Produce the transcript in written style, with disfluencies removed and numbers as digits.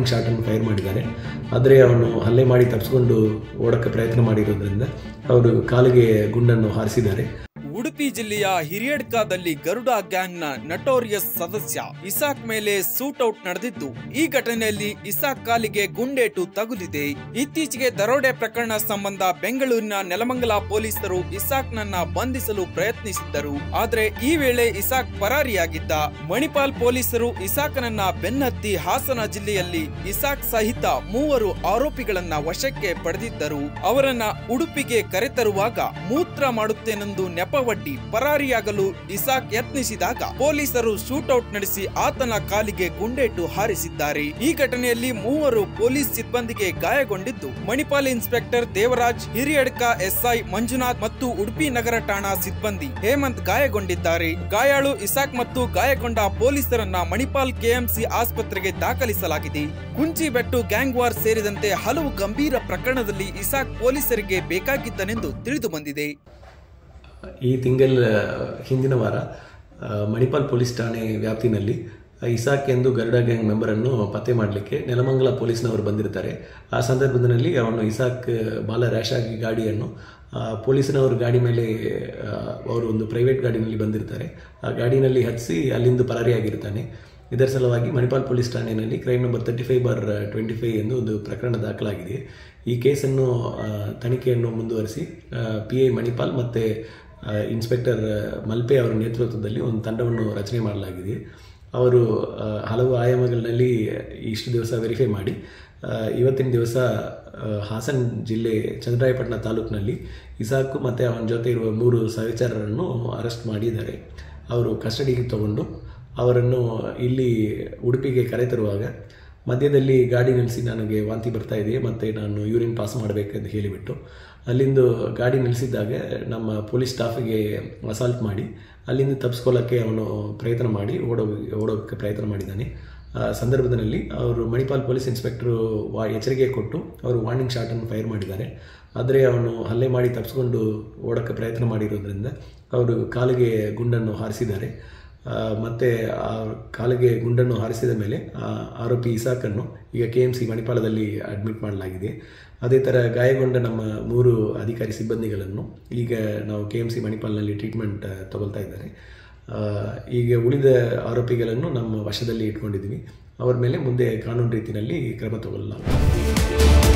Warning ಶಾಟನ್ನು fire ಮಾಡಿದ್ದಾರೆ. ಆದರೆ ಅವನು ಹಲ್ಲೆ ಮಾಡಿ ತಪ್ಪಿಸ್ಕೊಂಡು ಓಡಕ್ಕೆ ಪ್ರಯತ್ನ ಮಾಡಿರೋದ್ರಿಂದ ಅವರು ಕಾಲಿಗೆ ಗುಂಡನ್ನು ಹಾರಿಸಿದ್ದಾರೆ. ಉಡುಪಿ ಜಿಲ್ಲೆಯ ಹಿರಿಯಡ್ಕದಲ್ಲಿ ಗರುಡ ಗ್ಯಾಂಗ್ನ ನಟೋರಿಯಸ್ ಸದಸ್ಯ ಇಸಾಕ್ ಮೇಲೆ ಸೂಟ್ಔಟ್ ನಡೆದಿದ್ದು, ಈ ಘಟನೆಯಲ್ಲಿ ಇಸಾಕ್ ಕಾಲಿಗೆ ಗುಂಡೇಟು ತಗುಲಿದೆ. ಇತ್ತೀಚೆಗೆ ದರೋಡೆ ಪ್ರಕರಣ ಸಂಬಂಧ ಬೆಂಗಳೂರಿನ ನೆಲಮಂಗಲ ಪೊಲೀಸರು ಇಸಾಕ್ನನ್ನ ಬಂಧಿಸಲು ಪ್ರಯತ್ನಿಸಿದ್ದರು. ಆದರೆ ಈ ವೇಳೆ ಇಸಾಕ್ ಪರಾರಿಯಾಗಿದ್ದ. ಮಣಿಪಾಲ್ ಪೊಲೀಸರು ಇಸಾಕ್ನನ್ನ ಬೆನ್ನತ್ತಿ ಹಾಸನ ಜಿಲ್ಲೆಯಲ್ಲಿ ಇಸಾಕ್ ಸಹಿತ 3 ಆರೋಪಿಗಳನ್ನ ವಶಕ್ಕೆ ಪಡೆದಿದ್ದರು. ಅವರನ್ನ ಉಡುಪಿಗೆ ಕರೆತರುವಾಗ ಮೂತ್ರ ಮಾಡುತ್ತೇನೆಂದು ನೆಪವೊಡ್ಡಿ ಪರಾರಿಯಾಗಲು ಇಸಾಕ್ ಯತ್ನಿಸಿದಾಗ ಪೊಲೀಸರು ಶೂಟೌಟ್ ನಡೆಸಿ ಆತನ ಕಾಲಿಗೆ ಗುಂಡೇಟು ಹಾರಿಸಿದ್ದಾರೆ. ಈ ಘಟನೆಯಲ್ಲಿ 3 ಪೊಲೀಸ್ ಸಿಬ್ಬಂದಿಗೆ ಗಾಯಗೊಂಡಿದ್ದು, ಮಣಿಪಾಲ್ ಇನ್ಸ್ಪೆಕ್ಟರ್ ದೇವರಾಜ್, ಹಿರಿಯಡ್ಕ ಎಸ್ಐ ಮಂಜುನಾಥ್ ಮತ್ತು ಉಡುಪಿ ನಗರ ಠಾಣಾ ಸಿಬ್ಬಂದಿ ಹೇಮಂತ್ ಗಾಯಗೊಂಡಿದ್ದಾರೆ. ಗಾಯಾಳು ಇಸಾಕ್ ಮತ್ತು ಗಾಯಗೊಂಡ ಪೊಲೀಸರನ್ನ ಮಣಿಪಾಲ್ ಕೆಎಂಸಿ ಆಸ್ಪತ್ರೆಗೆ ದಾಖಲಿಸಲಾಗಿದೆ. ಕುಂಚಿಬೆಟ್ಟು ಗ್ಯಾಂಗ್ ವಾರ್ ಸೇರಿದಂತೆ ಹಲವು ಗಂಭೀರ ಪ್ರಕರಣದಲ್ಲಿ ಇಸಾಕ್ ಪೊಲೀಸರಿಗೆ ಬೇಕಾಗಿದ್ದನೆಂದು ತಿಳಿದು ಬಂದಿದೆ. ಈ ತಿಂಗಳ ಹಿಂದಿನ ವಾರ ಮಣಿಪಾಲ್ ಪೊಲೀಸ್ ಠಾಣೆ ವ್ಯಾಪ್ತಿನಲ್ಲಿ ಇಸಾಕ್ ಎಂದು ಗರುಡ ಗ್ಯಾಂಗ್ ಮೆಂಬರನ್ನು ಪತ್ತೆ ಮಾಡಲಿಕ್ಕೆ ನೆಲಮಂಗಲ ಪೊಲೀಸ್ನವರು ಬಂದಿರ್ತಾರೆ. ಆ ಸಂದರ್ಭದಲ್ಲಿ ಅವನು ಇಸಾಕ್ ಭಾಳ ರ್ಯಾಶ್ ಆಗಿ ಗಾಡಿಯನ್ನು ಪೊಲೀಸಿನವರು ಗಾಡಿ ಮೇಲೆ ಅವರು ಒಂದು ಪ್ರೈವೇಟ್ ಗಾಡಿನಲ್ಲಿ ಬಂದಿರ್ತಾರೆ. ಆ ಗಾಡಿನಲ್ಲಿ ಹತ್ತಿಸಿ ಅಲ್ಲಿಂದ ಪರಾರಿಯಾಗಿರ್ತಾನೆ. ಇದರ ಸಲುವಾಗಿ ಮಣಿಪಾಲ್ ಪೊಲೀಸ್ ಠಾಣೆಯಲ್ಲಿ ಕ್ರೈಮ್ ನಂಬರ್ 35/25 ಎಂದು ಒಂದು ಪ್ರಕರಣ ದಾಖಲಾಗಿದೆ. ಈ ಕೇಸನ್ನು ತನಿಖೆಯನ್ನು ಮುಂದುವರಿಸಿ PI ಮಣಿಪಾಲ್ ಮತ್ತು ಇನ್ಸ್ಪೆಕ್ಟರ್ ಮಲ್ಪೆ ಅವರ ನೇತೃತ್ವದಲ್ಲಿ ಒಂದು ತಂಡವನ್ನು ರಚನೆ ಮಾಡಲಾಗಿದೆ. ಅವರು ಹಲವು ಆಯಾಮಗಳಲ್ಲಿ ಇಷ್ಟು ದಿವಸ ವೆರಿಫೈ ಮಾಡಿ ಇವತ್ತಿನ ದಿವಸ ಹಾಸನ ಜಿಲ್ಲೆ ಚಂದ್ರಾಯಪಟ್ಟಣ ತಾಲೂಕಿನಲ್ಲಿ ಇಸಾಕು ಮತ್ತು ಅವನ ಜೊತೆ ಇರುವ 3 ಸಹಚರರನ್ನು ಅರೆಸ್ಟ್ ಮಾಡಿದ್ದಾರೆ. ಅವರು ಕಸ್ಟಡಿಗೆ ತಗೊಂಡು ಅವರನ್ನು ಇಲ್ಲಿ ಉಡುಪಿಗೆ ಕರೆತರುವಾಗ ಮಧ್ಯದಲ್ಲಿ ಗಾಡಿ ನಿಲ್ಲಿಸಿ ನನಗೆ ವಾಂತಿ ಬರ್ತಾ ಇದೆ ಮತ್ತು ನಾನು ಯೂರಿನ್ ಪಾಸ್ ಮಾಡಬೇಕಂತ ಹೇಳಿಬಿಟ್ಟು ಅಲ್ಲಿಂದ ಗಾಡಿ ನಿಲ್ಲಿಸಿದಾಗ ನಮ್ಮ ಪೊಲೀಸ್ ಸ್ಟಾಫಿಗೆ ಅಸಾಲ್ಟ್ ಮಾಡಿ ಅಲ್ಲಿಂದ ತಪ್ಪಿಸ್ಕೊಳ್ಳೋಕ್ಕೆ ಅವನು ಪ್ರಯತ್ನ ಮಾಡಿ ಓಡೋಕ್ಕೆ ಪ್ರಯತ್ನ ಮಾಡಿದ್ದಾನೆ. ಸಂದರ್ಭದಲ್ಲಿ ಅವರು ಮಣಿಪಾಲ್ ಪೊಲೀಸ್ ಇನ್ಸ್ಪೆಕ್ಟ್ರು ಎಚ್ಚರಿಕೆ ಕೊಟ್ಟು ಅವರು ವಾರ್ನಿಂಗ್ ಶಾಟನ್ನು ಫೈರ್ ಮಾಡಿದ್ದಾರೆ. ಆದರೆ ಅವನು ಹಲ್ಲೆ ಮಾಡಿ ತಪ್ಪಿಸ್ಕೊಂಡು ಓಡೋಕ್ಕೆ ಪ್ರಯತ್ನ ಮಾಡಿರೋದ್ರಿಂದ ಅವರು ಕಾಲಿಗೆ ಗುಂಡನ್ನು ಹಾರಿಸಿದ್ದಾರೆ. ಮತ್ತು ಆ ಕಾಲಿಗೆ ಗುಂಡನ್ನು ಹಾರಿಸಿದ ಮೇಲೆ ಆರೋಪಿ ಇಸಾಕನ್ನು ಈಗ KMC ಮಣಿಪಾಲದಲ್ಲಿ ಅಡ್ಮಿಟ್ ಮಾಡಲಾಗಿದೆ. ಅದೇ ಥರ ಗಾಯಗೊಂಡ ನಮ್ಮ 3 ಅಧಿಕಾರಿ ಸಿಬ್ಬಂದಿಗಳನ್ನು ಈಗ ನಾವು KMC ಮಣಿಪಾಲ್ನಲ್ಲಿ ಟ್ರೀಟ್ಮೆಂಟ್ ತಗೊಳ್ತಾ ಇದ್ದಾರೆ. ಈಗ ಉಳಿದ ಆರೋಪಿಗಳನ್ನು ನಮ್ಮ ವಶದಲ್ಲಿ ಇಟ್ಕೊಂಡಿದ್ದೀವಿ. ಅವರ ಮೇಲೆ ಮುಂದೆ ಕಾನೂನು ರೀತಿಯಲ್ಲಿ ಕ್ರಮ ತಗೊಳ್ಳಲಾಗುತ್ತದೆ.